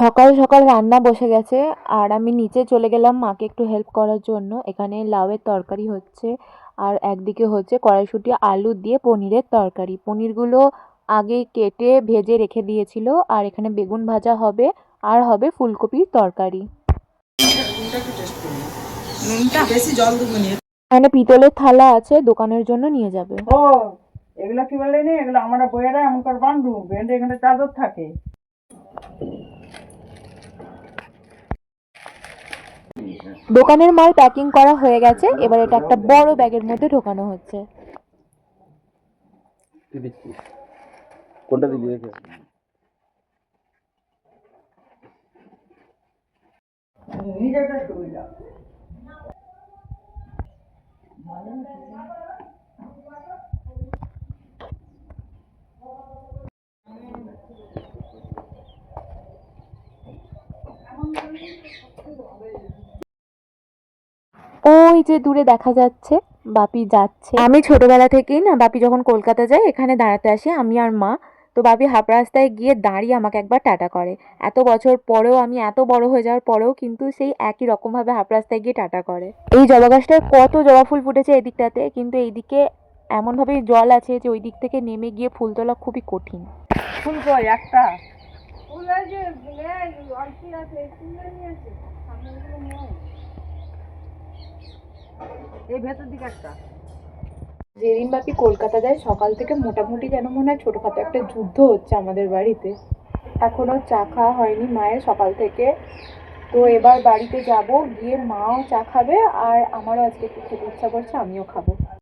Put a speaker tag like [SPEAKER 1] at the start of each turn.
[SPEAKER 1] সকাল সকাল রান্না বসে গেছে আর আমি নিচে চলে গেলাম মাকে একটু হেল্প করার জন্য। এখানে লাউয়ের তরকারি হচ্ছে আর একদিকে হচ্ছে কড়াইশুঁটি আলু দিয়ে পনিরের তরকারি। পনিরগুলো আগে কেটে ভেজে রেখে দিয়েছিল আর এখানে বেগুন ভাজা হবে আর হবে ফুলকপির তরকারি। এখানে পিতলের থালা আছে, দোকানের জন্য নিয়ে যাবে।
[SPEAKER 2] ও এগুলা কি বলে নি, এগুলো আমরা বইয়েরা এমন করে বান্ধু বেঁধে এখানে চাদর থাকে।
[SPEAKER 1] দোকানের মাল প্যাকিং করা হয়ে গেছে, এবার এটা একটা বড় ব্যাগের মধ্যে ঢোকানো হচ্ছে।
[SPEAKER 3] কোনটা দিলি রেখে
[SPEAKER 2] নিজেটা সুবিধা।
[SPEAKER 1] ওই যে দূরে দেখা যাচ্ছে বাপি যাচ্ছে। আমি ছোটবেলা থেকেই না, বাপি যখন কলকাতা যায় এখানে দাঁড়াতে আসি আমি আর মা। তো বাপি হাফ রাস্তায় গিয়ে দাঁড়িয়ে আমাকে একবার টাটা করে। এত বছর পরেও, আমি এত বড় হয়ে যাওয়ার পরেও কিন্তু সেই একই রকম ভাবে হাফ রাস্তায় গিয়ে টাটা করে। এই জবা গাছটায় কত জবা ফুল ফুটেছে এদিকটাতে, কিন্তু এইদিকে এমন ভাবে জল আছে যে ওই দিক থেকে নেমে গিয়ে ফুল তোলা খুবই কঠিন।
[SPEAKER 2] ফুল কই একটা এই ভেতর দিকে একটা।
[SPEAKER 1] যেদিন বাপি কলকাতা যায় সকাল থেকে মোটামুটি যেন মনে হয় ছোটখাটো একটা যুদ্ধ হচ্ছে আমাদের বাড়িতে। এখনো চা খাওয়া হয়নি মায়ের সকাল থেকে। তো এবার বাড়িতে যাব, গিয়ে মাও চা খাবে আর আমারও আজকে একটু খেতে ইচ্ছা করছে, আমিও খাবো।